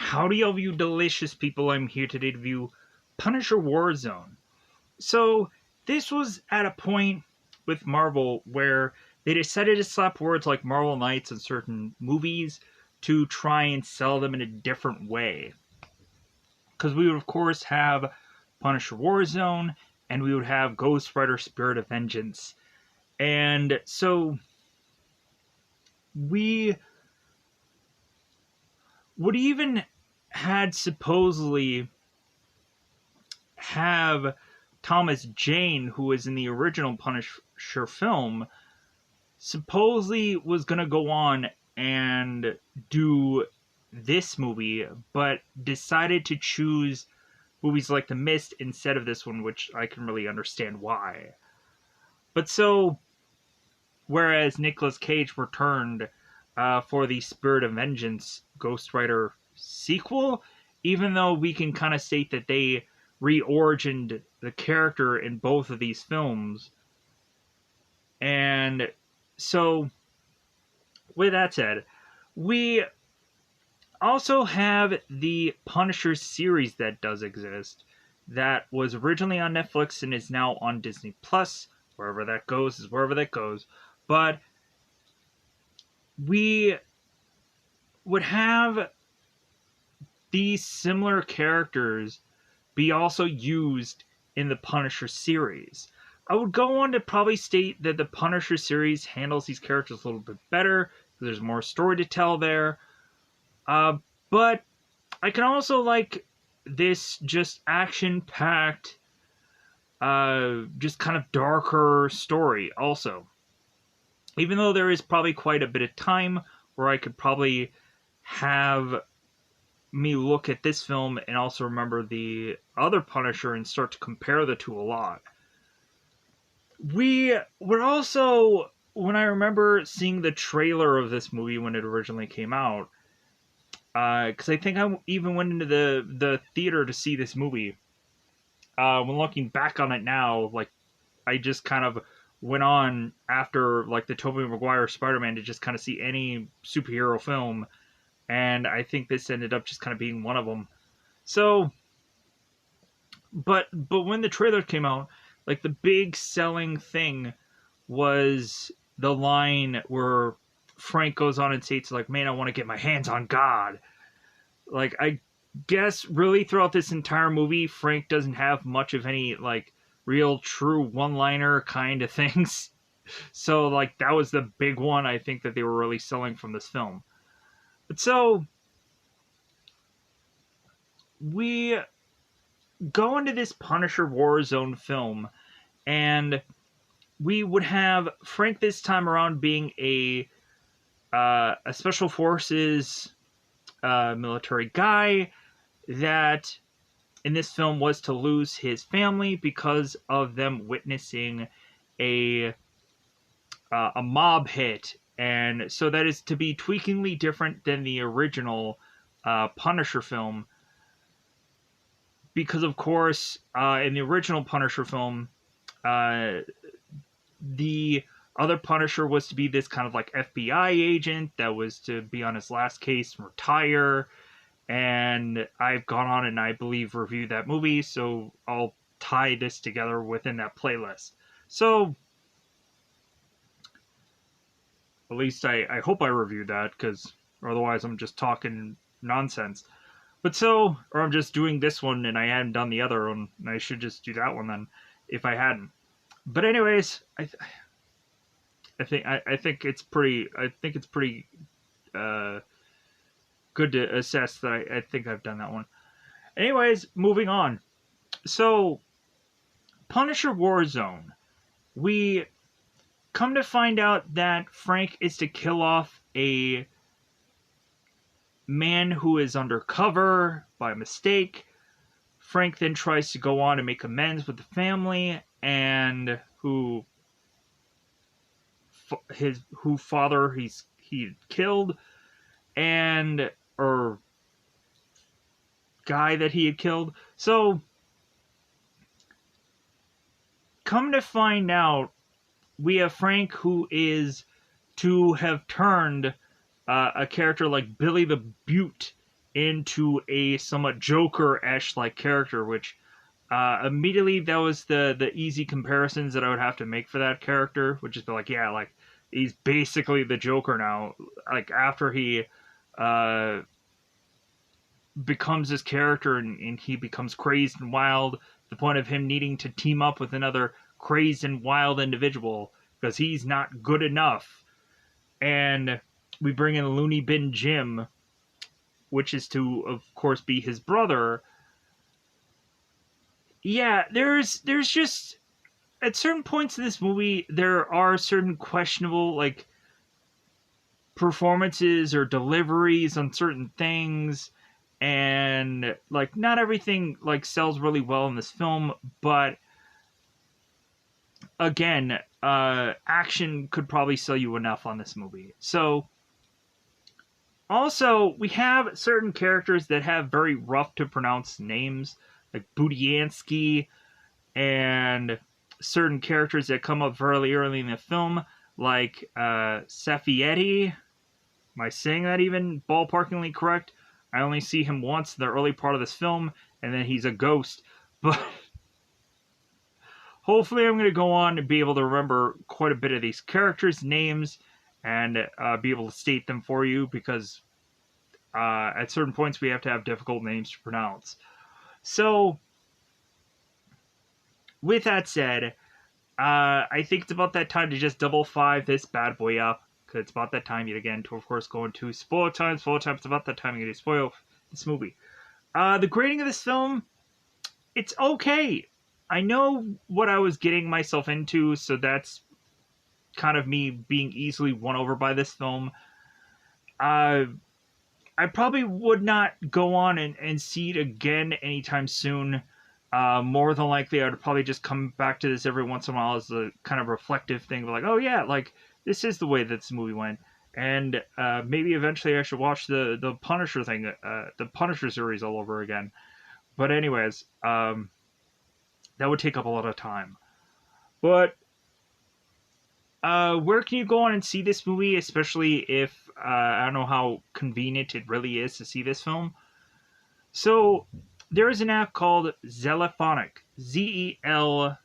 Howdy, all of you delicious people. I'm here today to review Punisher Warzone. So, this was at a point with Marvel where they decided to slap words like Marvel Knights on certain movies to try and sell them in a different way. Because we would, of course, have Punisher Warzone, and we would have Ghost Rider Spirit of Vengeance. And so, we would even had supposedly have Thomas Jane, who was in the original Punisher film, supposedly was going to go on and do this movie, but decided to choose movies like The Mist instead of this one, which I can really understand why. But so, whereas Nicolas Cage returned for the Spirit of Vengeance Ghost Rider sequel, even though we can kind of state that they re-origined the character in both of these films. And so, with that said, we also have the Punisher series that does exist, that was originally on Netflix and is now on Disney Plus. Wherever that goes is wherever that goes. But we would have these similar characters be also used in the Punisher series. I would go on to probably state that the Punisher series handles these characters a little bit better. There's more story to tell there. But I can also like this just action-packed, just kind of darker story also. Even though there is probably quite a bit of time where I could probably have me look at this film and also remember the other Punisher and start to compare the two a lot. We would also, when I remember seeing the trailer of this movie when it originally came out, because I think I even went into the theater to see this movie. When looking back on it now, like, I just kind of went on after, like, the Tobey Maguire Spider-Man to just kind of see any superhero film, and I think this ended up just kind of being one of them. So, but when the trailer came out, like, the big selling thing was the line where Frank goes on and states, like, man, I want to get my hands on God. Like, I guess really throughout this entire movie, Frank doesn't have much of any, like, real true one-liner kind of things. So, like, that was the big one I think that they were really selling from this film. But so, we go into this Punisher Warzone film, and we would have Frank this time around being a special forces military guy that in this film was to lose his family because of them witnessing a mob hit, and so that is to be tweakingly different than the original Punisher film, because of course in the original Punisher film the other Punisher was to be this kind of like FBI agent that was to be on his last case and retire. And I've gone on and I believe reviewed that movie, so I'll tie this together within that playlist. So, at least I hope I reviewed that, because otherwise I'm just talking nonsense. But so, or I'm just doing this one and I hadn't done the other one, and I should just do that one then, if I hadn't. But anyways, I think it's pretty good to assess that I think I've done that one. Anyways, moving on. So, Punisher Warzone. We come to find out that Frank is to kill off a man who is undercover by mistake. Frank then tries to go on and make amends with the family, and who father he killed, and or guy that he had killed. So, come to find out, we have Frank who is to have turned a character like Billy the Beaut into a somewhat Joker-esque like character, which immediately that was the easy comparisons that I would have to make for that character, which is like, yeah, like he's basically the Joker now. Like after he uh, becomes this character and he becomes crazed and wild, to the point of him needing to team up with another crazed and wild individual because he's not good enough. And we bring in Looney Bin Jim, which is to, of course, be his brother. Yeah, there's just at certain points in this movie there are certain questionable like performances or deliveries on certain things, and like not everything like sells really well in this film, but again, action could probably sell you enough on this movie. So also we have certain characters that have very rough to pronounce names, like Budiansky, and certain characters that come up very early in the film, like Safietti. Am I saying that even ballparkingly correct? I only see him once in the early part of this film, and then he's a ghost. But hopefully, I'm going to go on and be able to remember quite a bit of these characters' names and be able to state them for you, because at certain points we have to have difficult names to pronounce. So, with that said, I think it's about that time to just double five this bad boy up, because it's about that time yet again to, of course, go into spoiler time. Spoiler time, it's about that time to spoil this movie. The grading of this film, it's okay. I know what I was getting myself into, so that's kind of me being easily won over by this film. I probably would not go on and see it again anytime soon. More than likely, I would probably just come back to this every once in a while as a kind of reflective thing, like, oh yeah, like this is the way that this movie went, and maybe eventually I should watch the Punisher thing, the Punisher series all over again. But anyways, that would take up a lot of time. But where can you go on and see this movie, especially if I don't know how convenient it really is to see this film? So there is an app called Zelifonic, Zelivonic.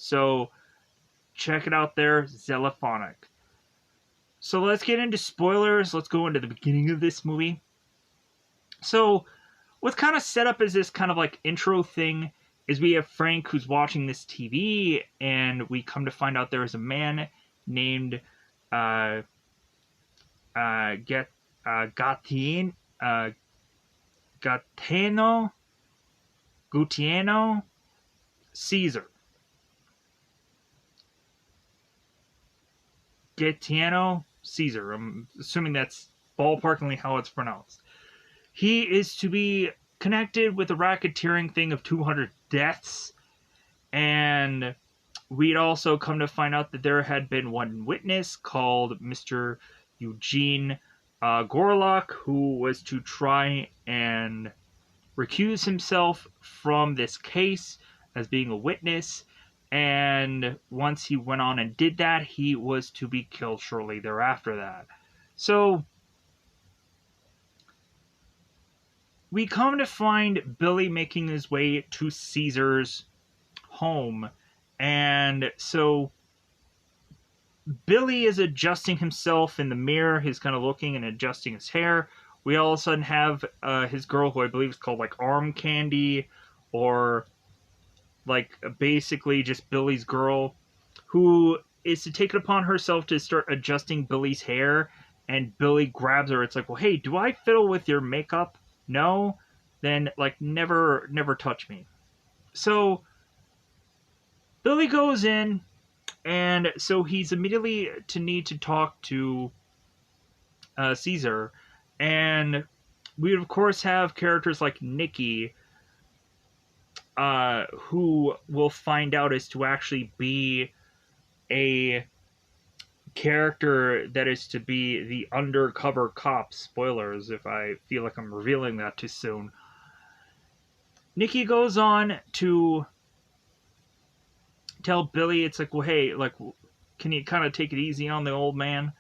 So check it out there, Zelifonic. So let's get into spoilers. Let's go into the beginning of this movie. So what's kind of set up as this kind of like intro thing is we have Frank who's watching this TV, and we come to find out there is a man named Get Gatien Gateno Gutiano Caesar. Gatiano Caesar. I'm assuming that's ballparkingly how it's pronounced. He is to be connected with a racketeering thing of 200 deaths, and we'd also come to find out that there had been one witness called Mr. Eugene Gorlock, who was to try and recuse himself from this case as being a witness, and once he went on and did that, he was to be killed shortly thereafter that. So we come to find Billy making his way to Caesar's home, and so Billy is adjusting himself in the mirror. He's kind of looking and adjusting his hair. We all of a sudden have his girl, who I believe is called like Arm Candy, or like basically just Billy's girl, who is to take it upon herself to start adjusting Billy's hair. And Billy grabs her. It's like, well, hey, do I fiddle with your makeup? No? Then like never touch me. So Billy goes in, and so he's immediately to need to talk to Caesar, and we of course have characters like Nikki, who will find out is to actually be a character that is to be the undercover cop. Spoilers if I feel like I'm revealing that too soon. Nikki goes on to tell Billy, it's like, well, hey, like, can you kind of take it easy on the old man?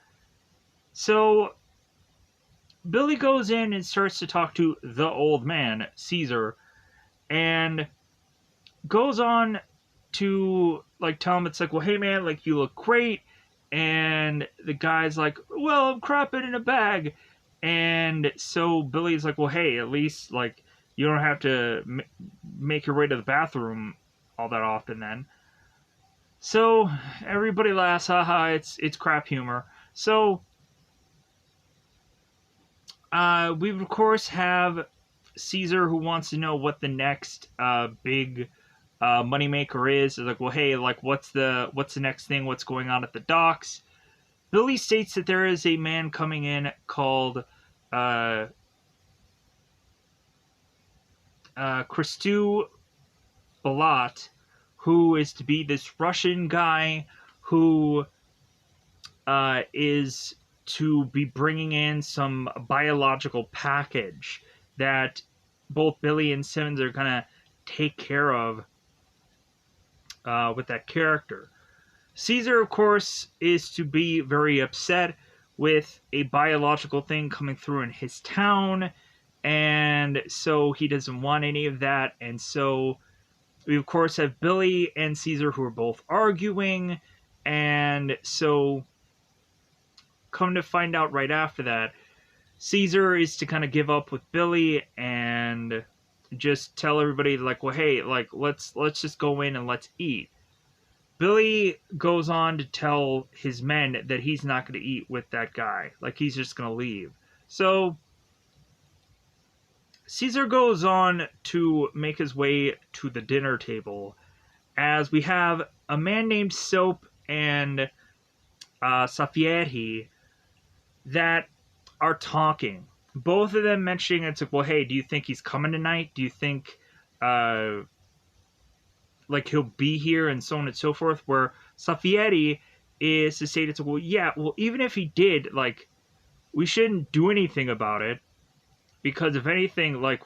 So Billy goes in and starts to talk to the old man, Caesar, and goes on to like tell him it's like, well, hey man, like you look great, and the guy's like, well, I'm crapping in a bag, and so Billy's like, well, hey, at least like you don't have to make your way to the bathroom all that often then. So everybody laughs, haha, it's crap humor. So we of course have Caesar who wants to know what the next big moneymaker is. It's like, well, hey, like what's the next thing? What's going on at the docks? Billy states that there is a man coming in called uh, Christou Balat, who is to be this Russian guy who is to be bringing in some biological package that both Billy and Simmons are gonna take care of with that character. Caesar, of course, is to be very upset with a biological thing coming through in his town, and so he doesn't want any of that. And so we, of course, have Billy and Caesar who are both arguing, and so come to find out right after that, Caesar is to kind of give up with Billy and just tell everybody like, well, hey, like let's just go in and let's eat. Billy goes on to tell his men that he's not going to eat with that guy. Like, he's just going to leave. So, Caesar goes on to make his way to the dinner table as we have a man named Soap and Safieri that are talking. Both of them mentioning it's like, well, hey, do you think he's coming tonight? Do you think uh, like he'll be here and so on and so forth? Where Safieri is to say it's like, well, yeah, well, even if he did, like, we shouldn't do anything about it because if anything, like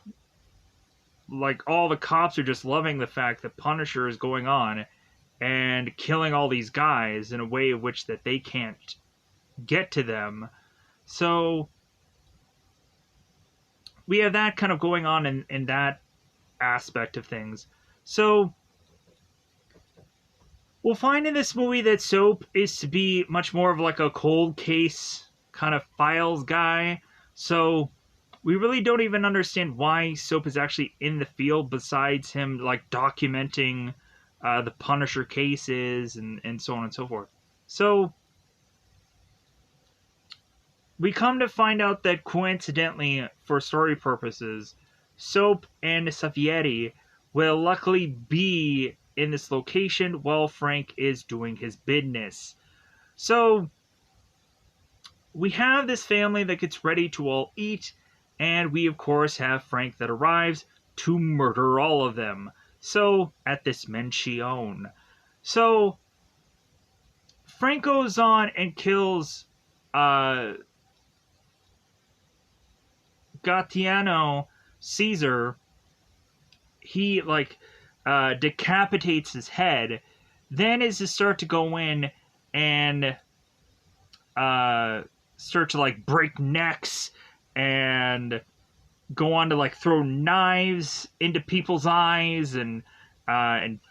all the cops are just loving the fact that Punisher is going on and killing all these guys in a way of which that they can't get to them. So we have that kind of going on in that aspect of things. So we'll find in this movie that Soap is to be much more of like a cold case kind of files guy. So we really don't even understand why Soap is actually in the field besides him like documenting the Punisher cases and so on and so forth. So we come to find out that coincidentally, for story purposes, Soap and Safieri will luckily be in this location while Frank is doing his business. So we have this family that gets ready to all eat, and we of course have Frank that arrives to murder all of them. So at this Menchione. So Frank goes on and kills Gatiano Caesar. He like decapitates his head, then is to start to go in and start to like break necks and go on to like throw knives into people's eyes and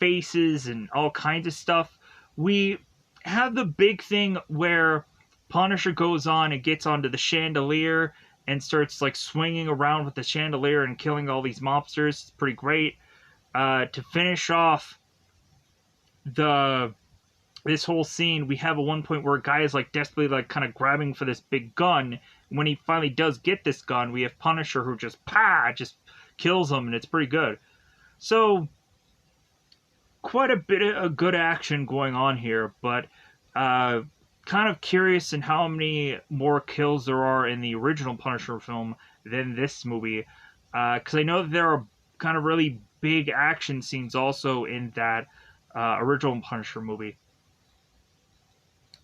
faces and all kinds of stuff. We have the big thing where Punisher goes on and gets onto the chandelier and starts like swinging around with the chandelier and killing all these mobsters. It's pretty great. To finish off the this whole scene, we have a one point where a guy is like desperately like kind of grabbing for this big gun. When he finally does get this gun, we have Punisher who just kills him, and it's pretty good. So quite a bit of good action going on here, but kind of curious in how many more kills there are in the original Punisher film than this movie, because I know that there are kind of really big action scenes also in that original Punisher movie.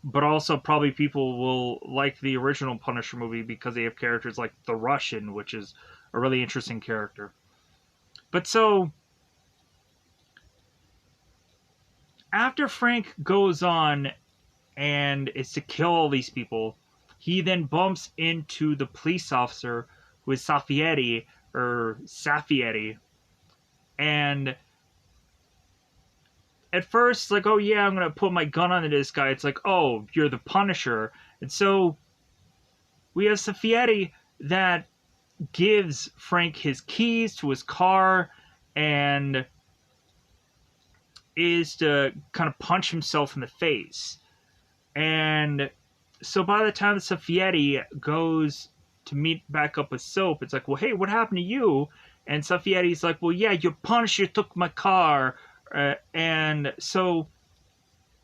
But also, probably people will like the original Punisher movie because they have characters like the Russian, which is a really interesting character. But so, after Frank goes on and is to kill all these people, he then bumps into the police officer who is Saffieri, and at first, like, oh yeah, I'm gonna put my gun onto this guy. It's like, oh, you're the Punisher, and so we have Saffieri that gives Frank his keys to his car and is to kind of punch himself in the face. And so by the time Saffieri goes to meet back up with Soap, it's like, well, hey, what happened to you? And Saffieri's like, well, yeah, your Punisher took my car. And so,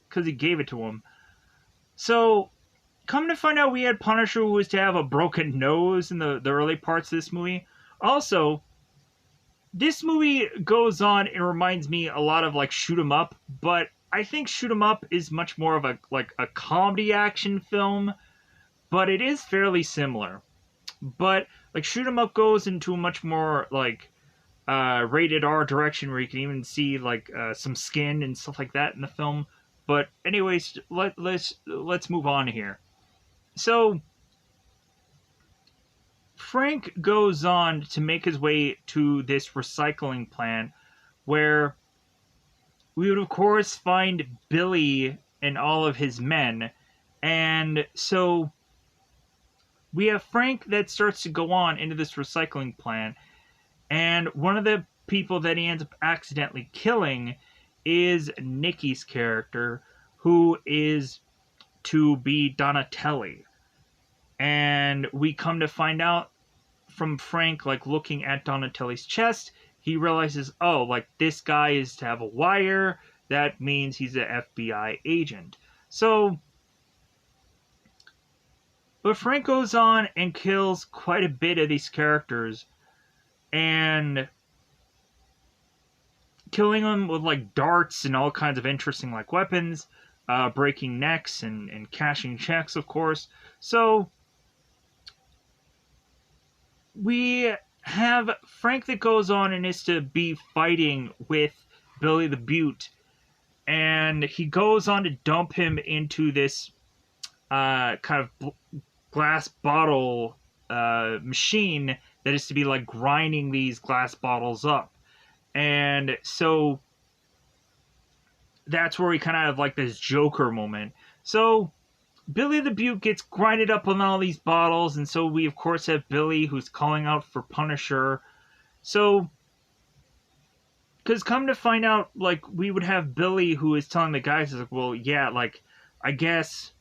because he gave it to him. So, come to find out, we had Punisher who was to have a broken nose in the early parts of this movie. Also, this movie goes on and reminds me a lot of like Shoot 'em Up, but I think Shoot 'em Up is much more of a comedy action film, but it is fairly similar. But like Shoot 'em Up goes into a much more like rated R direction where you can even see like some skin and stuff like that in the film. But anyways, let's move on here. So Frank goes on to make his way to this recycling plant where we would of course find Billy and all of his men. And so we have Frank that starts to go on into this recycling plant, and one of the people that he ends up accidentally killing is Nikki's character, who is to be Donatelli. And we come to find out from Frank, like looking at Donatelli's chest, he realizes, oh, like this guy is to have a wire. That means he's an FBI agent. So, but Frank goes on and kills quite a bit of these characters, and killing them with like darts and all kinds of interesting like weapons, breaking necks and cashing checks, of course. So we have Frank that goes on and is to be fighting with Billy the Beaut, and he goes on to dump him into this kind of glass bottle machine that is to be like grinding these glass bottles up. And so that's where we kind of have like this Joker moment. So Billy the Beaut gets grinded up on all these bottles, and so we of course have Billy who's calling out for Punisher. So, because come to find out, like, we would have Billy who is telling the guys, like, well, yeah, like, I guess,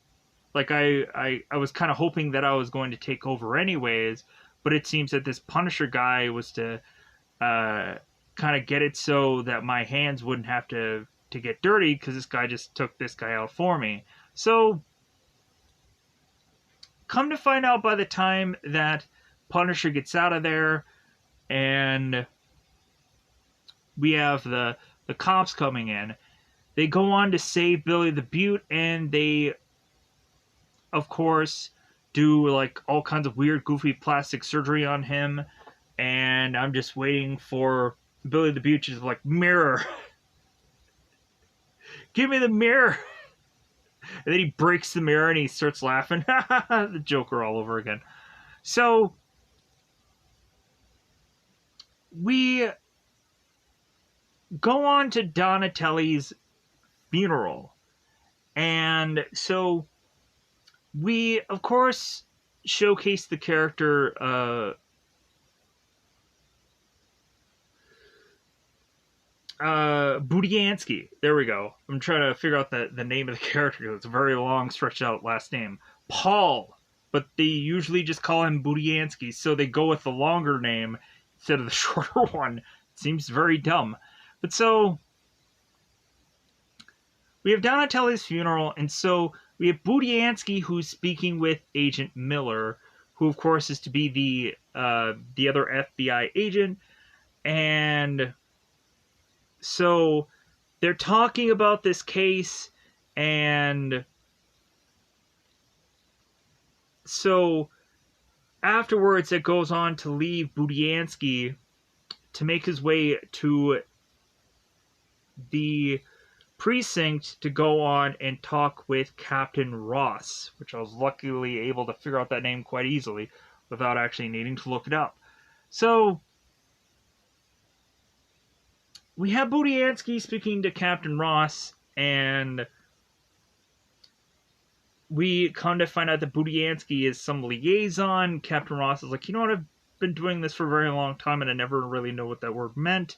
like, I was kind of hoping that I was going to take over anyways, but it seems that this Punisher guy was to kind of get it so that my hands wouldn't have to get dirty, because this guy just took this guy out for me. So come to find out, by the time that Punisher gets out of there and we have the cops coming in, they go on to save Billy the Beaut, and they of course do like all kinds of weird goofy plastic surgery on him. And I'm just waiting for Billy the Beaut to just like, mirror, give me the mirror. And then he breaks the mirror and he starts laughing. The Joker all over again. So we go on to Donatelli's funeral. And so we, of course, showcase the character Budiansky. There we go. I'm trying to figure out the name of the character. It's a very long, stretched out last name. Paul. But they usually just call him Budiansky, so they go with the longer name instead of the shorter one. It seems very dumb. But so we have Donatelli's funeral, and so we have Budiansky who's speaking with Agent Miller, who of course is to be the other FBI agent. And so they're talking about this case, and so afterwards it goes on to leave Budiansky to make his way to the precinct to go on and talk with Captain Ross, which I was luckily able to figure out that name quite easily without actually needing to look it up. So we have Budiansky speaking to Captain Ross, and we come to find out that Budiansky is some liaison. Captain Ross is like, you know what, I've been doing this for a very long time and I never really know what that word meant.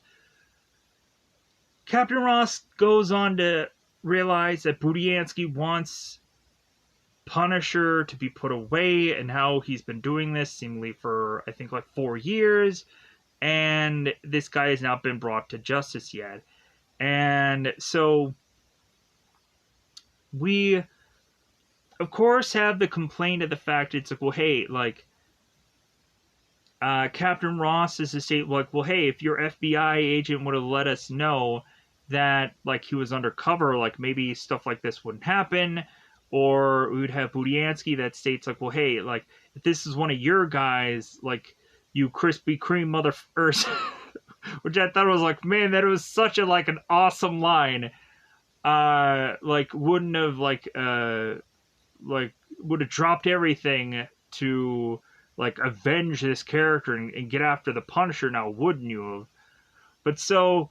Captain Ross goes on to realize that Budiansky wants Punisher to be put away, and how he's been doing this seemingly for, I think, like 4 years, and this guy has not been brought to justice yet. And so we, of course, have the complaint of the fact it's like, well, hey, like, Captain Ross is to state, like, well, hey, if your FBI agent would have let us know that, like, he was undercover, like, maybe stuff like this wouldn't happen. Or we would have Budiansky that states, like, well, hey, like, if this is one of your guys, like, you Krispy Kreme motherfuckers, which I thought was like, man, that was such a, like, an awesome line. Like, wouldn't have, like, would have dropped everything to, like, avenge this character and get after the Punisher now, wouldn't you have? But so,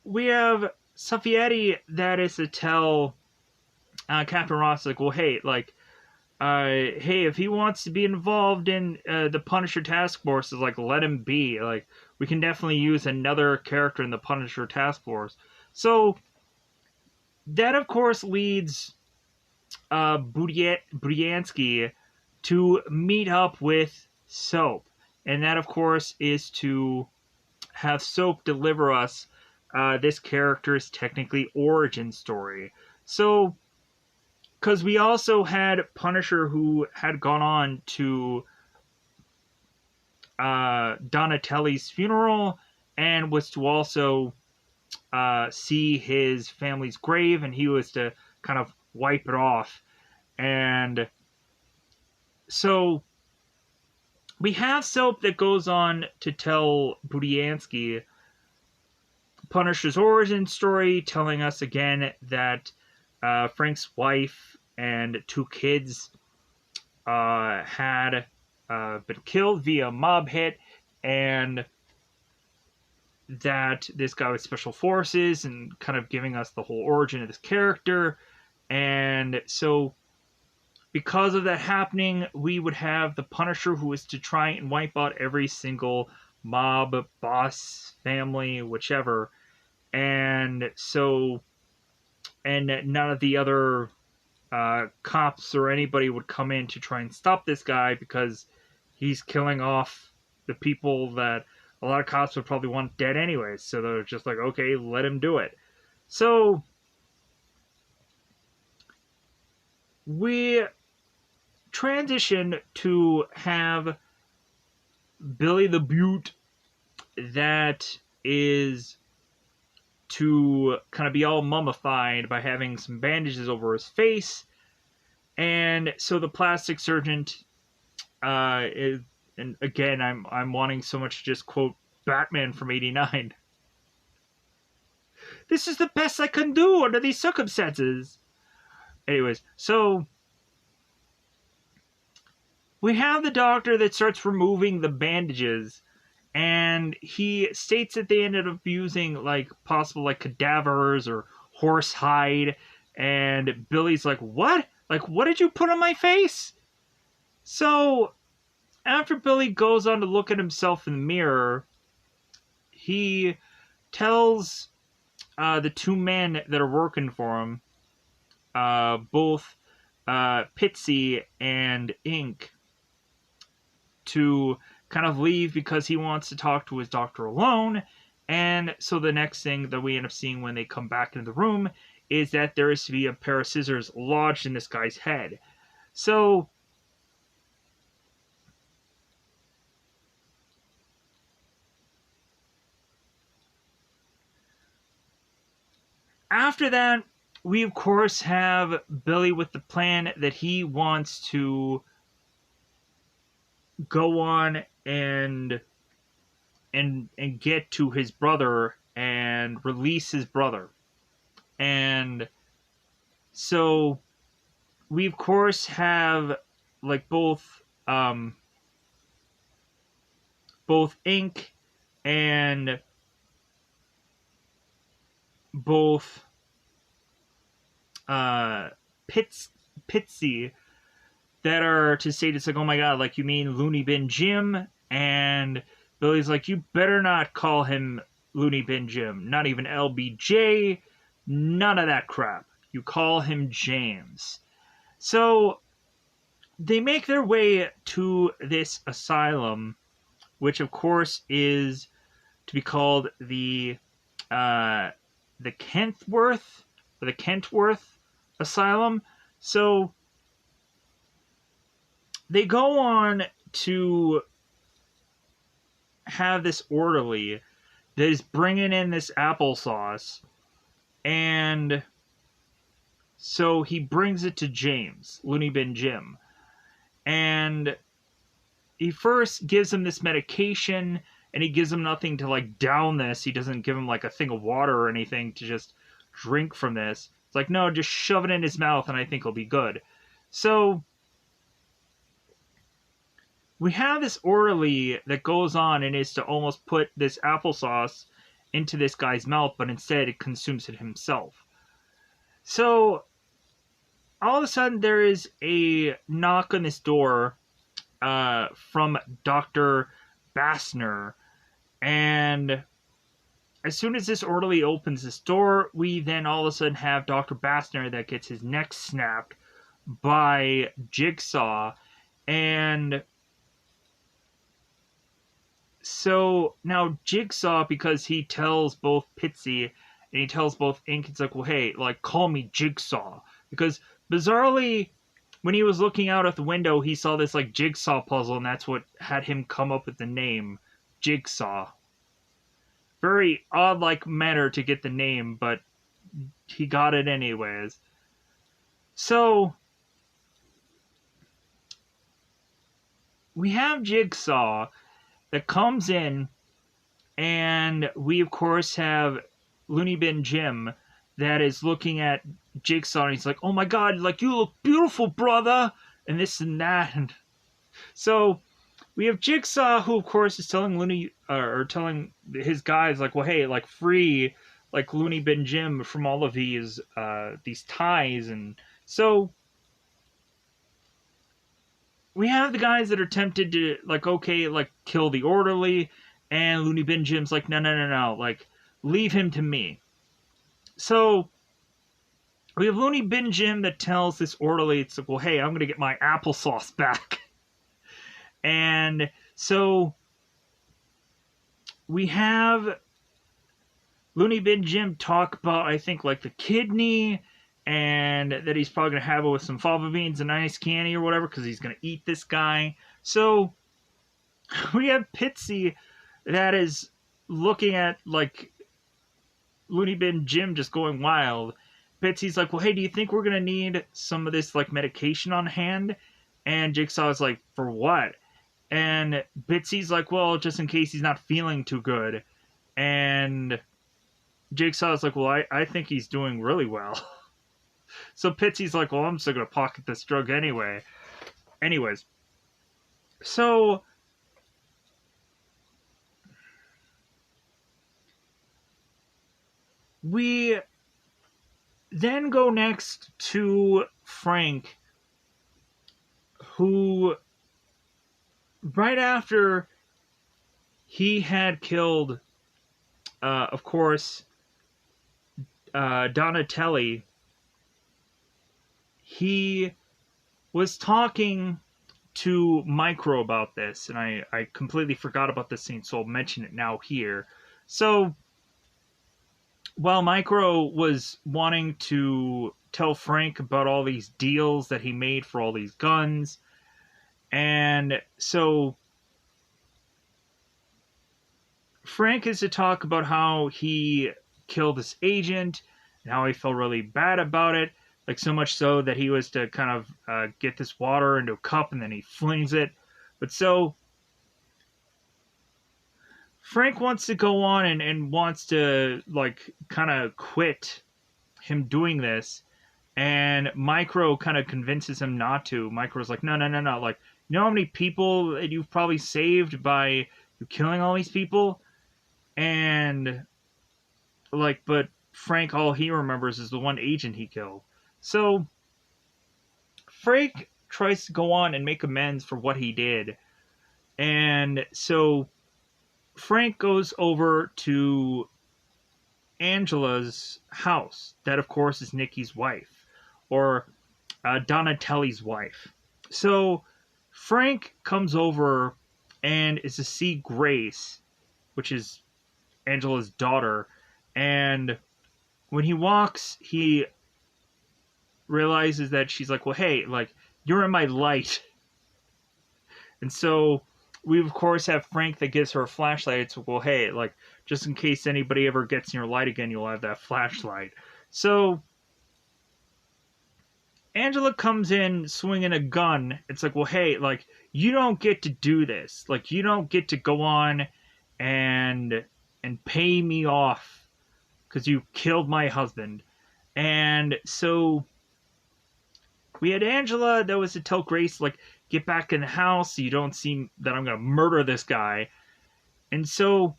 we have Saffieti that is to tell Captain Ross, like, well, hey, like, hey, if he wants to be involved in the Punisher task force, like, let him be. Like, we can definitely use another character in the Punisher task force. So that, of course, leads Budiansky to meet up with Soap. And that, of course, is to have Soap deliver us this character's technically origin story. So, because we also had Punisher who had gone on to Donatelli's funeral and was to also see his family's grave, and he was to kind of wipe it off. And so we have Soap that goes on to tell Budiansky Punisher's origin story, telling us again that Frank's wife and 2 kids had been killed via mob hit, and that this guy was special forces, and kind of giving us the whole origin of this character. And so because of that happening, we would have the Punisher who is to try and wipe out every single mob, boss, family, whichever. And so, and none of the other cops or anybody would come in to try and stop this guy, because he's killing off the people that a lot of cops would probably want dead anyways. So they're just like, okay, let him do it. So we transition to have Billy the Beaut that is to kind of be all mummified by having some bandages over his face. And so the plastic surgeon is, and again, I'm wanting so much to just quote Batman from '89. This is the best I can do under these circumstances. Anyways, so we have the doctor that starts removing the bandages, and he states that they ended up using, like, possible, like, cadavers or horse hide, and Billy's like, what? Like, what did you put on my face? So after Billy goes on to look at himself in the mirror, he tells the 2 men that are working for him, both Pitsy and Ink, to kind of leave because he wants to talk to his doctor alone. And so the next thing that we end up seeing when they come back into the room is that there is to be a pair of scissors lodged in this guy's head. So after that, we of course have Billy with the plan that he wants to go on and get to his brother and release his brother. And so we of course have like both Ink and both Pitsy that are to say, it's like, oh my god, like, you mean Looney Bin Jim? And Billy's like, you better not call him Looney Bin Jim. Not even LBJ. None of that crap. You call him James. So they make their way to this asylum, which of course is to be called the Kentworth, or the Kentworth Asylum. So they go on to have this orderly that is bringing in this applesauce, and so he brings it to James, Looney Bin Jim, and he first gives him this medication, and he gives him nothing to like down this. He doesn't give him like a thing of water or anything to just drink from this. It's like, no, just shove it in his mouth and I think he'll be good. So we have this orderly that goes on and is to almost put this applesauce into this guy's mouth, but instead it consumes it himself. So all of a sudden there is a knock on this door from Dr. Bassner, and as soon as this orderly opens this door, we then all of a sudden have Dr. Bassner that gets his neck snapped by Jigsaw. And so now Jigsaw, because he tells both Pitsy and he tells both Ink, it's like, well, hey, like, call me Jigsaw. Because bizarrely, when he was looking out at the window, he saw this like jigsaw puzzle, and that's what had him come up with the name Jigsaw. Very odd like manner to get the name, but he got it anyways. So we have Jigsaw that comes in, and we of course have Looney Bin Jim that is looking at Jigsaw, and he's like, oh my god, like, you look beautiful, brother, and this and that. And so we have Jigsaw, who of course is telling telling his guys, like, well, hey, like, free like Looney Bin Jim from all of these ties. And so we have the guys that are tempted to, like, okay, like, kill the orderly, and Looney Bin Jim's like, no, like, leave him to me. So we have Looney Bin Jim that tells this orderly, it's like, well, hey, I'm going to get my applesauce back. And so we have Looney Bin Jim talk about, I think, like, the kidney, and that he's probably going to have it with some fava beans and ice candy or whatever, because he's going to eat this guy. So we have Pitsy that is looking at, like, Looney Bin Jim just going wild. Pitsy's like, well, hey, do you think we're going to need some of this, like, medication on hand? And Jigsaw's like, for what? And Pitsy's like, well, just in case he's not feeling too good. And Jigsaw's like, well, I think he's doing really well. So Pitsy's like, well, I'm still going to pocket this drug anyway. Anyways. So we then go next to Frank, who, right after he had killed, of course, Donatelli, he was talking to Micro about this, and I completely forgot about this scene, so I'll mention it now here. So while Micro was wanting to tell Frank about all these deals that he made for all these guns, and so Frank is to talk about how he killed this agent and how he felt really bad about it, like so much so that he was to kind of get this water into a cup and then he flings it. But so Frank wants to go on and wants to, like, kind of quit him doing this, and Micro kind of convinces him not to. Micro's like, no, no, no, no. Like, you know how many people that you've probably saved by killing all these people? And, like, but Frank, all he remembers is the one agent he killed. So, Frank tries to go on and make amends for what he did. And so, Frank goes over to Angela's house. That, of course, is Nikki's wife, or Donatelli's wife. So, Frank comes over and is to see Grace, which is Angela's daughter. And when he walks, he realizes that she's like, well, hey, like, you're in my light. And so we, of course, have Frank that gives her a flashlight. It's, well, hey, like, just in case anybody ever gets in your light again, you'll have that flashlight. So Angela comes in swinging a gun. It's like, well, hey, like, you don't get to do this. Like, you don't get to go on and pay me off because you killed my husband. And so we had Angela that was to tell Grace, like, get back in the house so you don't see that I'm going to murder this guy. And so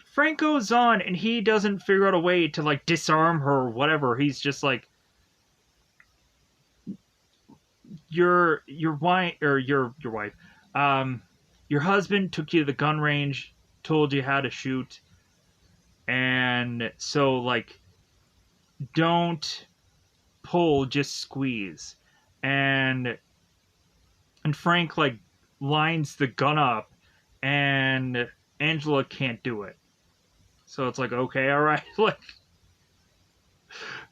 Frank goes on and he doesn't figure out a way to, like, disarm her or whatever. He's just like, your wife, or your wife, your husband took you to the gun range, told you how to shoot, and so, like, don't pull, just squeeze. And Frank, like, lines the gun up, and Angela can't do it. So it's like, okay, all right, like,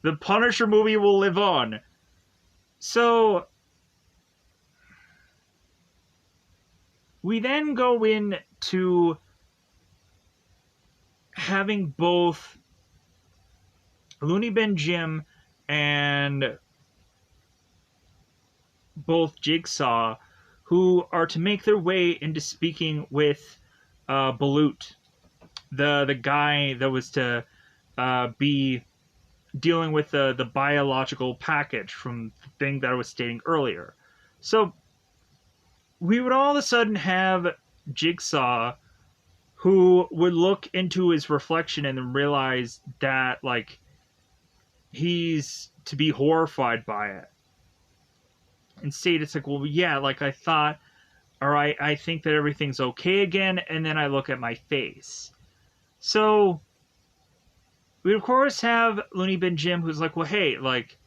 the Punisher movie will live on. So we then go into having both Looney Bin Jim and both Jigsaw, who are to make their way into speaking with Balut, the guy that was to be dealing with the biological package from the thing that I was stating earlier. So we would all of a sudden have Jigsaw, who would look into his reflection and then realize that, like, he's to be horrified by it. And state, it's like, well, yeah, like, I thought, all right, I think that everything's okay again, and then I look at my face. So we, of course, have Looney Bin Jim, who's like, well, hey, like,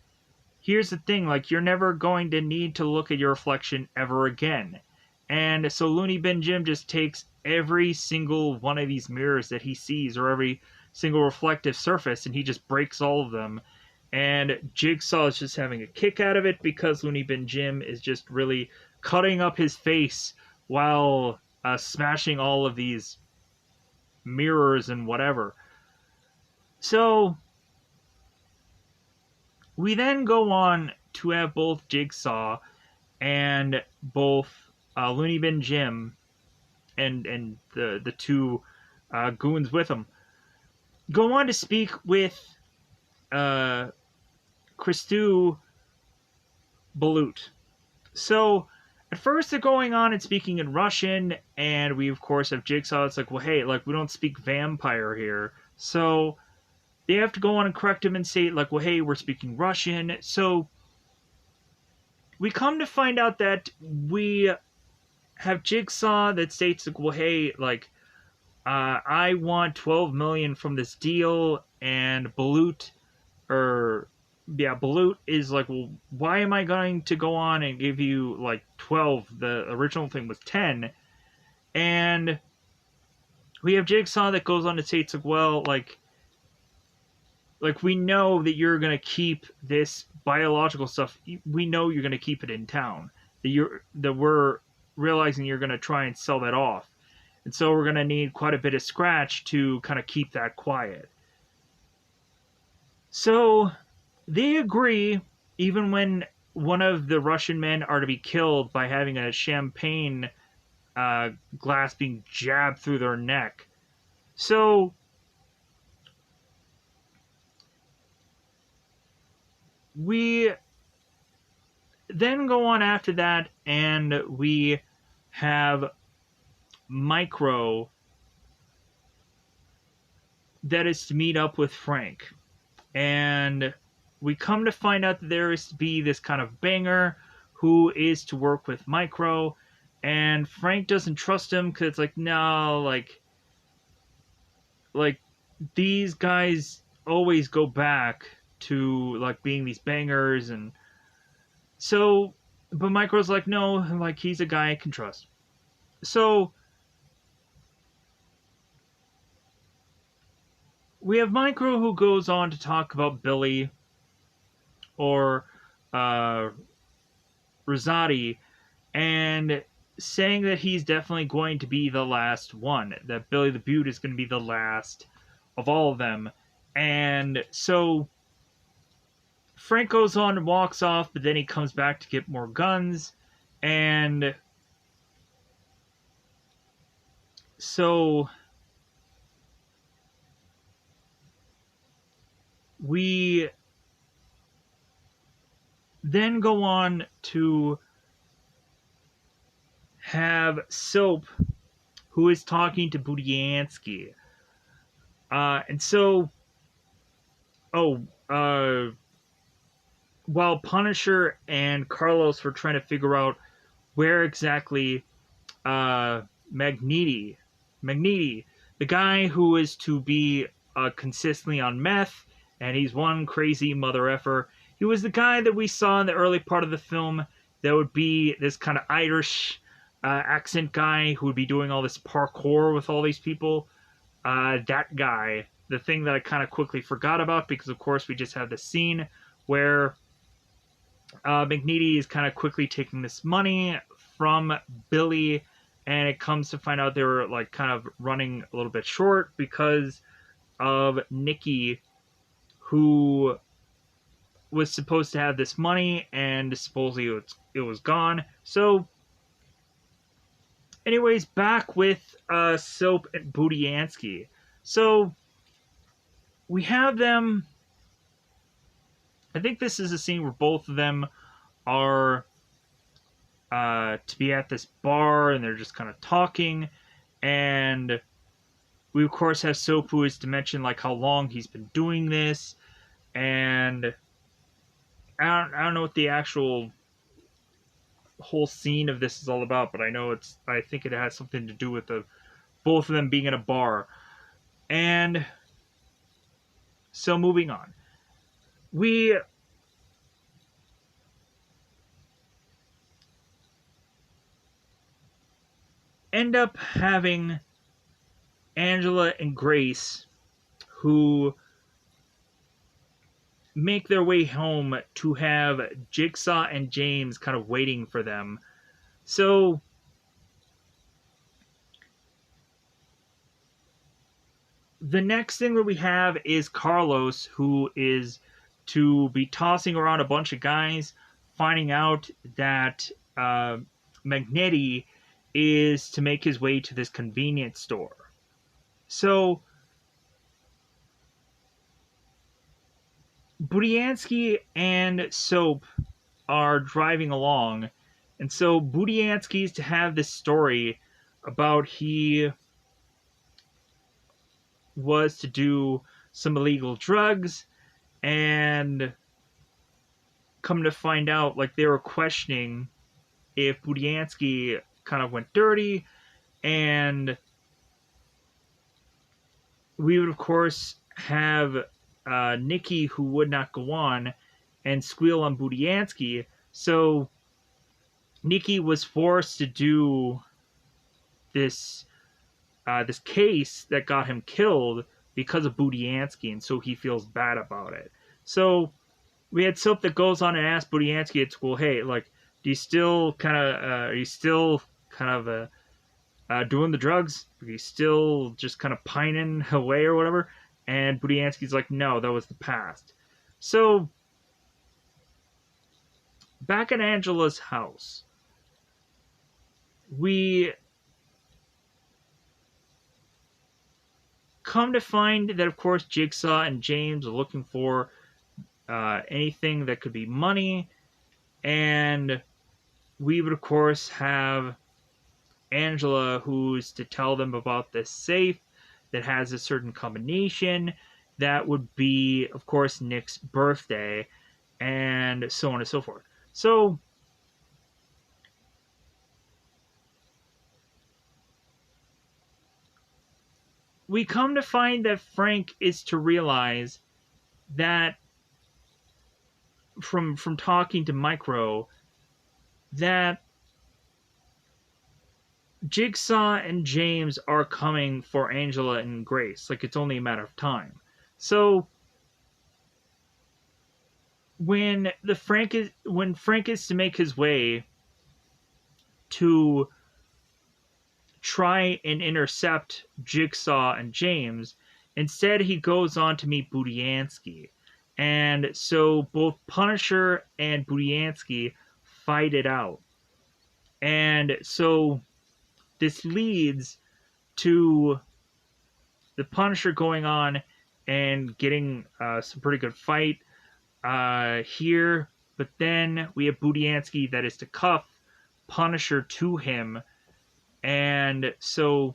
here's the thing, like, you're never going to need to look at your reflection ever again. And so Looney Bin Jim just takes every single one of these mirrors that he sees, or every single reflective surface, and he just breaks all of them. And Jigsaw is just having a kick out of it because Looney Bin Jim is just really cutting up his face while smashing all of these mirrors and whatever. So we then go on to have both Jigsaw and both Looney Bin Jim and the two goons with him go on to speak with Christou Balut. So at first they're going on and speaking in Russian, and we, of course, have Jigsaw. It's like, well, hey, like, we don't speak vampire here. So they have to go on and correct him and say, like, well, hey, we're speaking Russian. So we come to find out that we have Jigsaw that states, like, well, hey, like, I want 12 million from this deal, and Balut is like, well, why am I going to go on and give you, like, 12? The original thing was 10. And we have Jigsaw that goes on to say, it's like, well, like, we know that you're going to keep this biological stuff. We know you're going to keep it in town. That we're realizing you're going to try and sell that off. And so we're going to need quite a bit of scratch to kind of keep that quiet. So they agree, even when one of the Russian men are to be killed by having a champagne glass being jabbed through their neck. So we then go on after that, and we have Micro that is to meet up with Frank. And we come to find out that there is to be this kind of banger who is to work with Micro, and Frank doesn't trust him because it's like, no, like these guys always go back to like being these bangers, and so, but Micro's like, no, like he's a guy I can trust. So we have Micro who goes on to talk about Billy or uh, Rosati, and saying that he's definitely going to be the last one, that Billy the Beaut is going to be the last of all of them. And so Frank goes on and walks off, but then he comes back to get more guns. And so we then go on to have Soap, who is talking to Budiansky. And so, oh, while Punisher and Carlos were trying to figure out where exactly Magneti, the guy who is to be consistently on meth, and he's one crazy mother effer. He was the guy that we saw in the early part of the film that would be this kind of Irish accent guy who would be doing all this parkour with all these people. That guy, the thing that I kind of quickly forgot about because, of course, we just have the scene where Magneti is kind of quickly taking this money from Billy, and it comes to find out they were like kind of running a little bit short because of Nikki, who was supposed to have this money, and supposedly it was gone. So, anyways, back with Soap and Budiansky. So we have them. I think this is a scene where both of them are to be at this bar, and they're just kind of talking. And we, of course, have Soap, who is to mention like how long he's been doing this. And I don't know what the actual whole scene of this is all about, but I think it has something to do with the both of them being in a bar. And so moving on. We end up having Angela and Grace, who make their way home to have Jigsaw and James kind of waiting for them. So the next thing that we have is Carlos, who is to be tossing around a bunch of guys, finding out that Magneti is to make his way to this convenience store. So Budiansky and Soap are driving along, and so Budiansky's to have this story about he was to do some illegal drugs, and come to find out, like, they were questioning if Budiansky kind of went dirty, and we would, of course, have Nikki, who would not go on, and squeal on Budiansky. So Nikki was forced to do this this case that got him killed because of Budiansky, and so he feels bad about it. So we had Soap that goes on and asks Budiansky at school, "Hey, like, do you still kind of are you still kind of doing the drugs? Are you still just kind of pining away or whatever?" And Budiansky's like, "No, that was the past." So back at Angela's house, we come to find that, of course, Jigsaw and James are looking for anything that could be money, and we would, of course, have Angela, who's to tell them about this safe that has a certain combination that would be, of course, Nick's birthday, and so on and so forth. So we come to find that Frank is to realize that from talking to Micro that Jigsaw and James are coming for Angela and Grace. Like, it's only a matter of time. So when Frank is to make his way to try and intercept Jigsaw and James, instead he goes on to meet Budiansky. And so both Punisher and Budiansky fight it out. And so this leads to the Punisher going on and getting some pretty good fight here. But then we have Budiansky that is to cuff Punisher to him. And so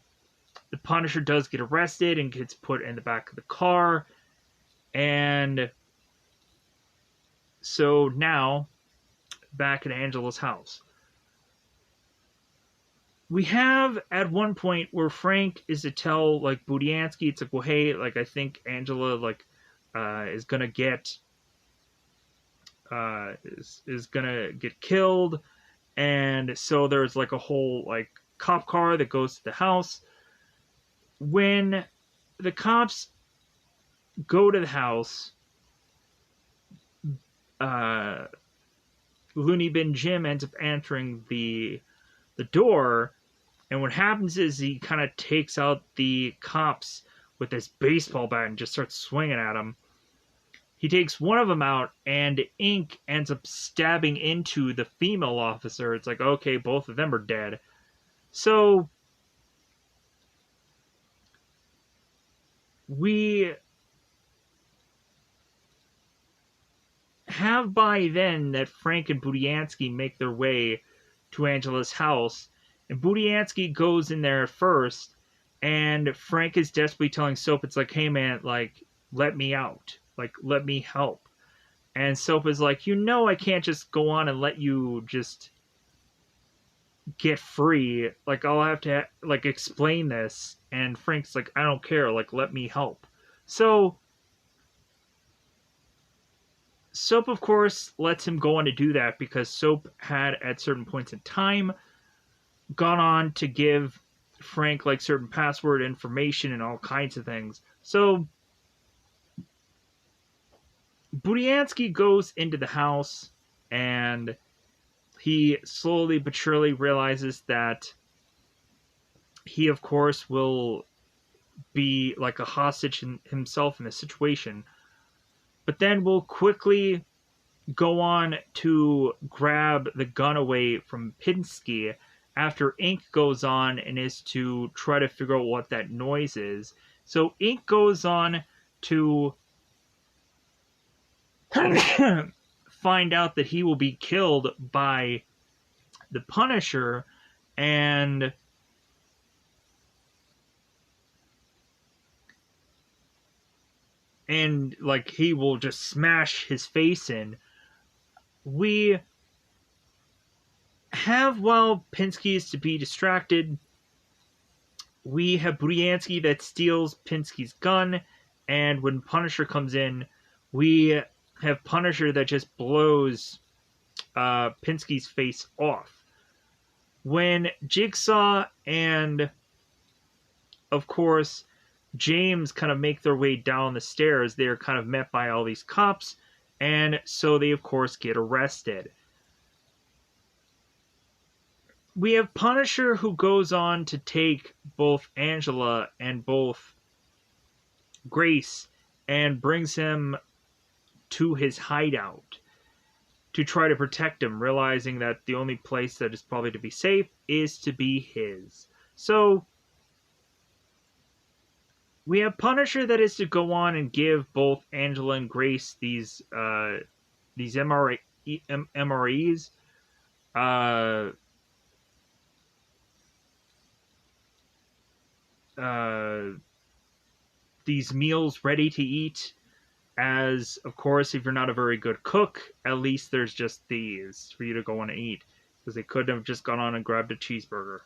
the Punisher does get arrested and gets put in the back of the car. And so now, back at Angela's house, we have at one point where Frank is to tell, like, Budiansky, it's like, well, hey, like, I think Angela, like, is gonna get killed. And so there's, like, a whole, like, cop car that goes to the house. When the cops go to the house, Looney Bin Jim ends up answering the door, and what happens is he kind of takes out the cops with this baseball bat and just starts swinging at them. He takes one of them out, and ink ends up stabbing into the female officer. It's like, okay, both of them are dead. So we have by then that Frank and Budiansky make their way to Angela's house, and Budiansky goes in there first, and Frank is desperately telling Soap, it's like, hey man, like, let me out, like, let me help. And Soap is like, I can't just go on and let you just get free, like, I'll have to, like, explain this. And Frank's like, I don't care, like, let me help. So Soap, of course, lets him go on to do that because Soap had, at certain points in time, gone on to give Frank, like, certain password information and all kinds of things. So Budiansky goes into the house, and he slowly but surely realizes that he, of course, will be like a hostage himself in this situation. But then will quickly go on to grab the gun away from Pinsky after Ink goes on and is to try to figure out what that noise is. So Ink goes on to find out that he will be killed by the Punisher, and like, he will just smash his face in. We have, while Pinsky is to be distracted, we have Budiansky that steals Pinsky's gun, and when Punisher comes in, we have Punisher that just blows Pinsky's face off. When Jigsaw and, of course, James kind of make their way down the stairs, they're kind of met by all these cops, and so they, of course, get arrested. We have Punisher, who goes on to take both Angela and both Grace and brings him to his hideout to try to protect him, realizing that the only place that is probably to be safe is to be his. So we have Punisher that is to go on and give both Angela and Grace these MREs. Uh, uh, these meals ready to eat. As of course, if you're not a very good cook, at least there's just these for you to go on and eat, because they couldn't have just gone on and grabbed a cheeseburger.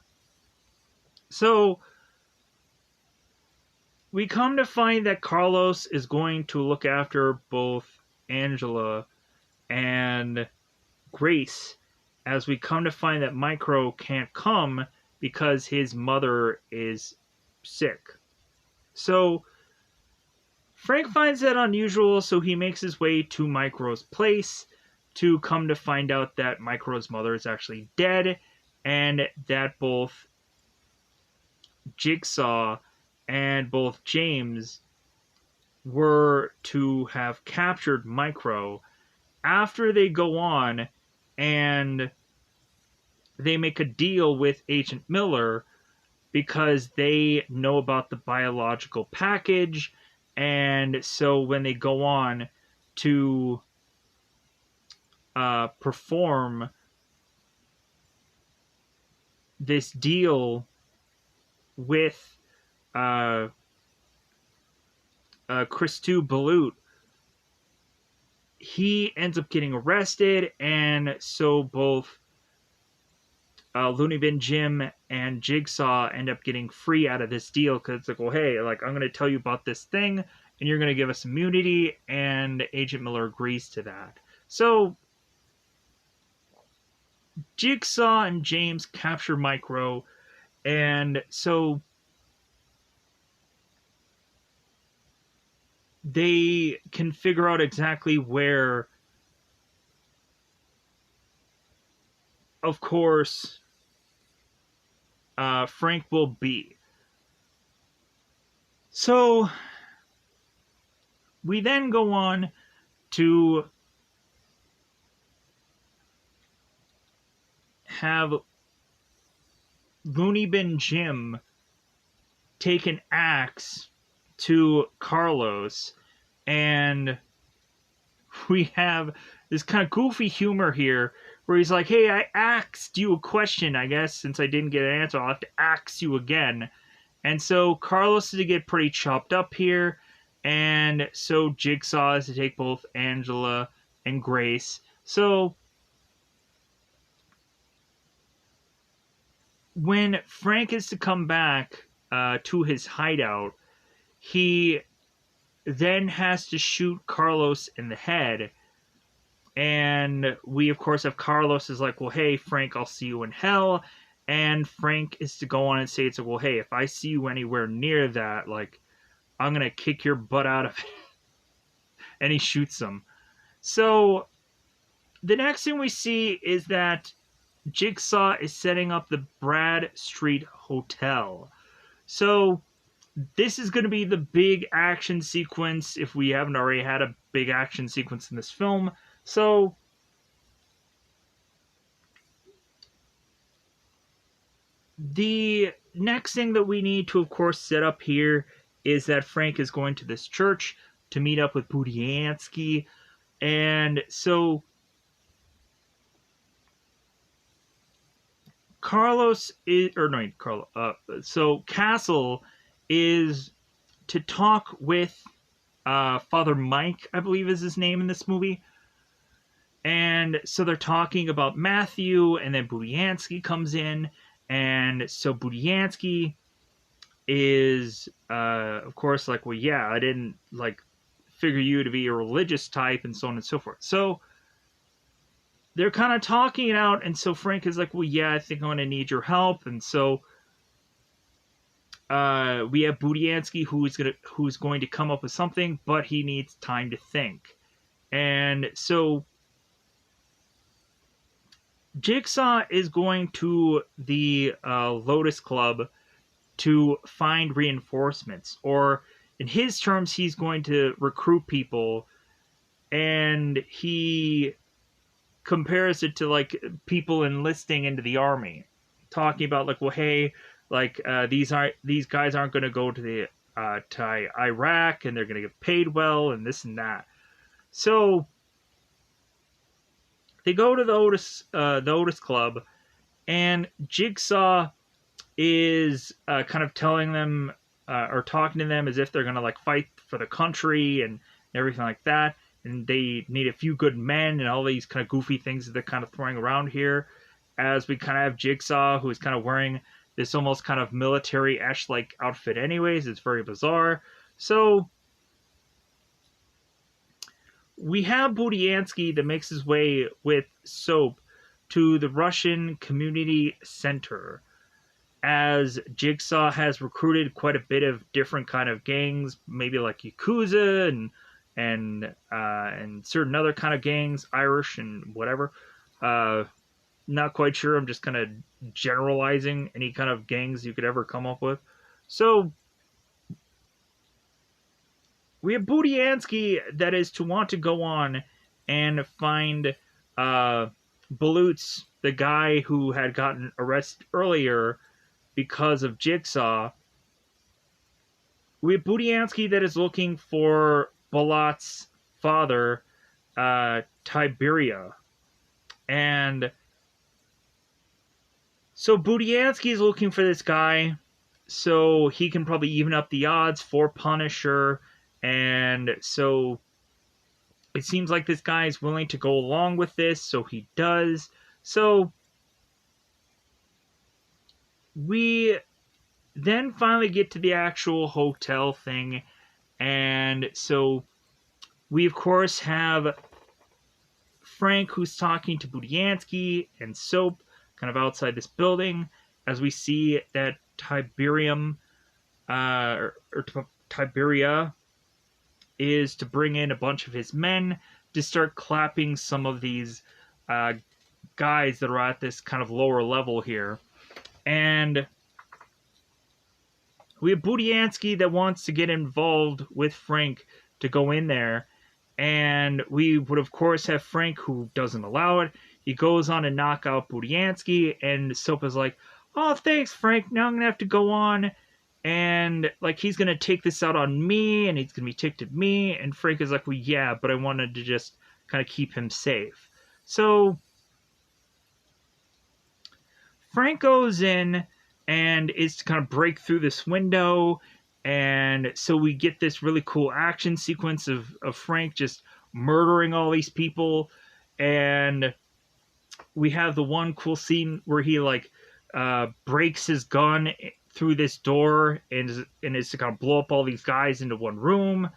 So we come to find that Carlos is going to look after both Angela and Grace, as we come to find that Micro can't come because his mother is sick. So Frank finds that unusual, so he makes his way to Micro's place to come to find out that Micro's mother is actually dead, and that both Jigsaw and both James were to have captured Micro after they go on and they make a deal with Agent Miller because they know about the biological package. And so when they go on to perform this deal with Christou Balut, he ends up getting arrested, and so both Looney Bin Jim and Jigsaw end up getting free out of this deal, because it's like, well, hey, like, I'm going to tell you about this thing, and you're going to give us immunity, and Agent Miller agrees to that. So Jigsaw and James capture Micro, and so they can figure out exactly where, of course, Frank will be. So we then go on to have Looney Bin Jim take an axe to Carlos, and we have this kind of goofy humor here where he's like, hey, I asked you a question, I guess, since I didn't get an answer, I'll have to ask you again. And so Carlos is to get pretty chopped up here, and so Jigsaw is to take both Angela and Grace. So when Frank is to come back to his hideout, he then has to shoot Carlos in the head. And we, of course, have Carlos is like, well, hey, Frank, I'll see you in hell. And Frank is to go on and say, it's like, well, hey, if I see you anywhere near that, like, I'm going to kick your butt out of it. And he shoots him. So the next thing we see is that Jigsaw is setting up the Brad Street Hotel. So this is going to be the big action sequence, if we haven't already had a big action sequence in this film. So the next thing that we need to, of course, set up here is that Frank is going to this church to meet up with Budiansky. And so Carlos is, or no, Carlos, so Castle is to talk with Father Mike, I believe is his name in this movie. And so they're talking about Matthew, and then Budiansky comes in, and so Budiansky is, of course, like, well, yeah, I didn't, like, figure you to be a religious type, and so on and so forth. So they're kind of talking it out, and so Frank is like, well, yeah, I think I'm going to need your help. And so we have Budiansky who's going to come up with something, but he needs time to think. And so Jigsaw is going to the Lotus Club to find reinforcements, or in his terms, he's going to recruit people, and he compares it to like people enlisting into the army, talking about like, well, hey, like these guys aren't going to go to to Iraq, and they're going to get paid well, and this and that. So they go to the Otis Club, and Jigsaw is kind of telling them or talking to them as if they're going to like fight for the country and everything like that. And they need a few good men and all these kind of goofy things that they're kind of throwing around here. As we kind of have Jigsaw, who is kind of wearing this almost kind of military-esque like outfit anyways. It's very bizarre. So we have Budiansky that makes his way with Soap to the Russian Community Center, as Jigsaw has recruited quite a bit of different kind of gangs, maybe like Yakuza and certain other kind of gangs, Irish and whatever. Not quite sure. I'm just kind of generalizing any kind of gangs you could ever come up with. So we have Budiansky that is to want to go on and find Balutz, the guy who had gotten arrested earlier because of Jigsaw. We have Budiansky that is looking for Balat's father, Tiberia. And so Budiansky is looking for this guy so he can probably even up the odds for Punisher. And so it seems like this guy is willing to go along with this, so he does. So we then finally get to the actual hotel thing. And so we, of course, have Frank who's talking to Budiansky and Soap kind of outside this building as we see that Tiberium, Tiberia is to bring in a bunch of his men to start clapping some of these guys that are at this kind of lower level here. And we have Budiansky that wants to get involved with Frank to go in there. And we would, of course, have Frank who doesn't allow it. He goes on to knock out Budiansky, and Soap is like, oh, thanks, Frank. Now I'm going to have to go on. And, like, he's going to take this out on me, and he's going to be ticked at me. And Frank is like, well, yeah, but I wanted to just kind of keep him safe. So Frank goes in and is to kind of break through this window. And so we get this really cool action sequence of Frank just murdering all these people. And we have the one cool scene where he, like, breaks his gun through this door and is to kind of blow up all these guys into one room.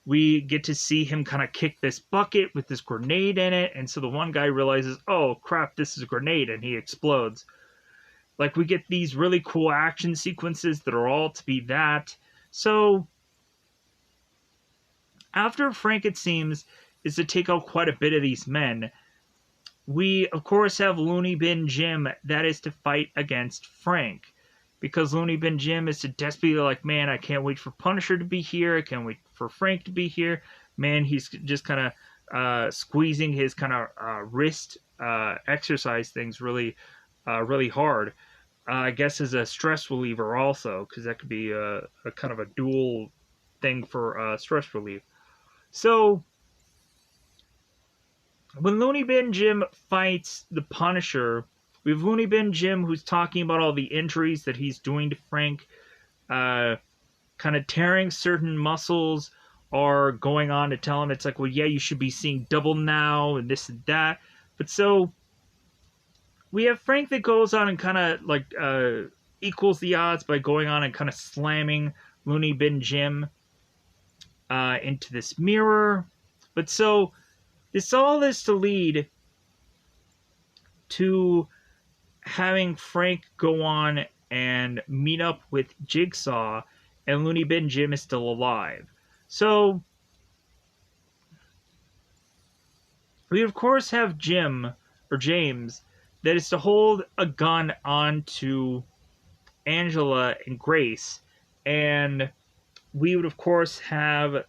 We get to see him kind of kick this bucket with this grenade in it, and so the one guy realizes, oh crap, this is a grenade, and he explodes. Like, we get these really cool action sequences that are all to be that. So after Frank, it seems, is to take out quite a bit of these men, we of course have Looney Bin Jim that is to fight against Frank. Because Looney Bin Jim is to desperately like, man, I can't wait for Punisher to be here. I can't wait for Frank to be here. Man, he's just kind of squeezing his kind of wrist exercise things really hard. I guess as a stress reliever also, because that could be a kind of a dual thing for stress relief. So when Looney Bin Jim fights the Punisher, we have Looney Bin Jim who's talking about all the injuries that he's doing to Frank, kind of tearing certain muscles, or going on to tell him it's like, well, yeah, you should be seeing double now, and this and that. But so we have Frank that goes on and kind of like equals the odds by going on and kind of slamming Looney Bin Jim into this mirror. But so this all is to lead to having Frank go on and meet up with Jigsaw, and Looney Bin Jim is still alive. So we of course have James that is to hold a gun onto Angela and Grace, and we would of course have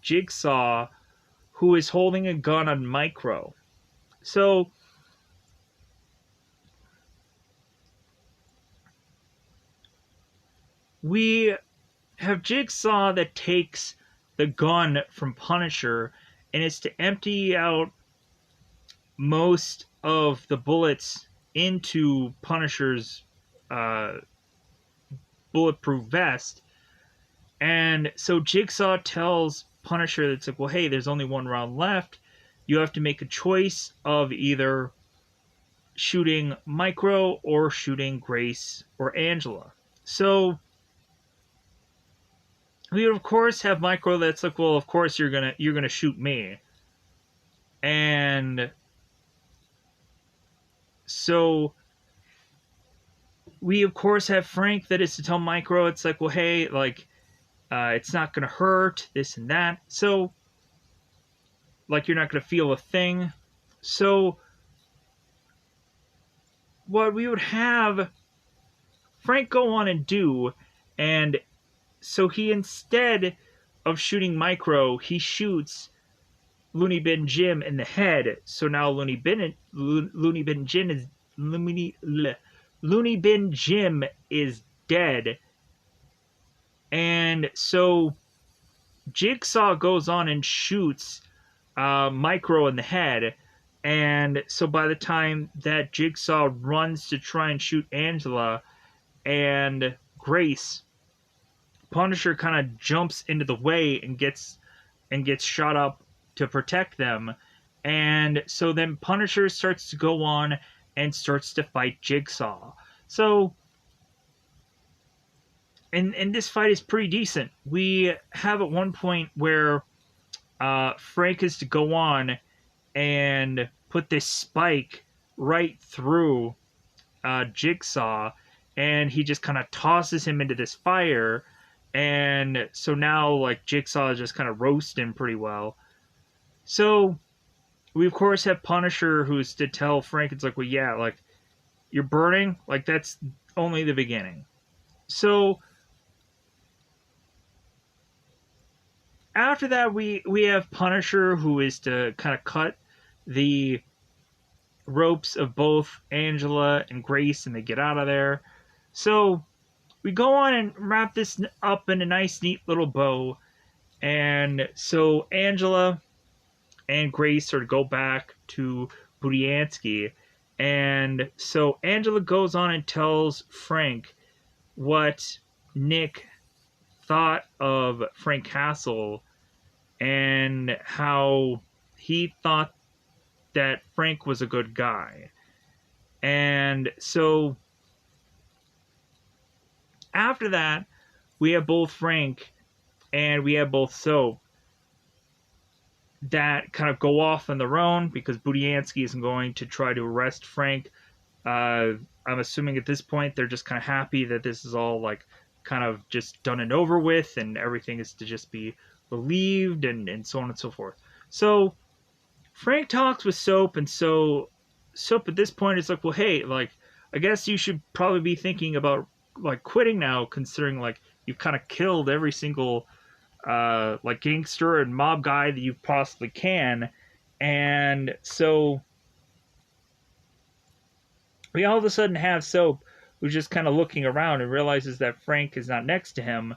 Jigsaw who is holding a gun on Micro. So we have Jigsaw that takes the gun from Punisher, and it's to empty out most of the bullets into Punisher's uh, bulletproof vest. And so Jigsaw tells Punisher that's like, well, hey, there's only one round left. You have to make a choice of either shooting Micro or shooting Grace or Angela. So we would of course have Micro that's like, well, of course you're gonna shoot me. And so we of course have Frank that is to tell Micro, it's like, well, hey, like, it's not gonna hurt, this and that. So, like, you're not gonna feel a thing. So, what we would have Frank go on and do, and so he, instead of shooting Micro, he shoots Looney Bin Jim in the head. So now Looney Bin Jim is Looney Bin Jim is dead. And so Jigsaw goes on and shoots Micro in the head. And so by the time that Jigsaw runs to try and shoot Angela and Grace, Punisher kind of jumps into the way and gets shot up to protect them. And so then Punisher starts to go on and starts to fight Jigsaw. So, and this fight is pretty decent. We have at one point where Frank is to go on and put this spike right through Jigsaw, and he just kind of tosses him into this fire. And so now, like, Jigsaw is just kind of roasting pretty well. So we of course have Punisher, who's to tell Frank, it's like, well, yeah, like, you're burning, like, that's only the beginning. So after that, we have Punisher, who is to kind of cut the ropes of both Angela and Grace, and they get out of there. So we go on and wrap this up in a nice, neat little bow. And so Angela and Grace sort of go back to Budiansky. And so Angela goes on and tells Frank what Nick thought of Frank Castle and how he thought that Frank was a good guy. And so after that, we have both Frank and we have both Soap that kind of go off on their own because Budiansky isn't going to try to arrest Frank. I'm assuming at this point they're just kind of happy that this is all, like, kind of just done and over with, and everything is to just be relieved, and so on and so forth. So Frank talks with Soap, and so Soap at this point is like, well, hey, like, I guess you should probably be thinking about, like, quitting now, considering, like, you've kind of killed every single like, gangster and mob guy that you possibly can. And so we all of a sudden have Soap, who's just kind of looking around and realizes that Frank is not next to him.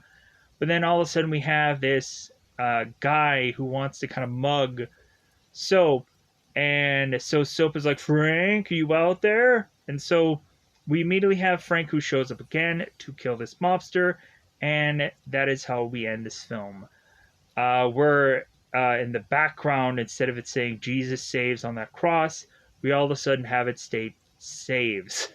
But then all of a sudden we have this guy who wants to kind of mug Soap. And so Soap is like, Frank, are you out there? And so we immediately have Frank, who shows up again to kill this mobster. And that is how we end this film. We're in the background, instead of it saying Jesus saves on that cross, we all of a sudden have it state saves.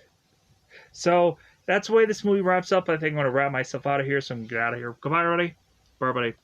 So that's the way this movie wraps up. I think I'm going to wrap myself out of here, so I'm going to get out of here. Goodbye, everybody. Bye, everybody.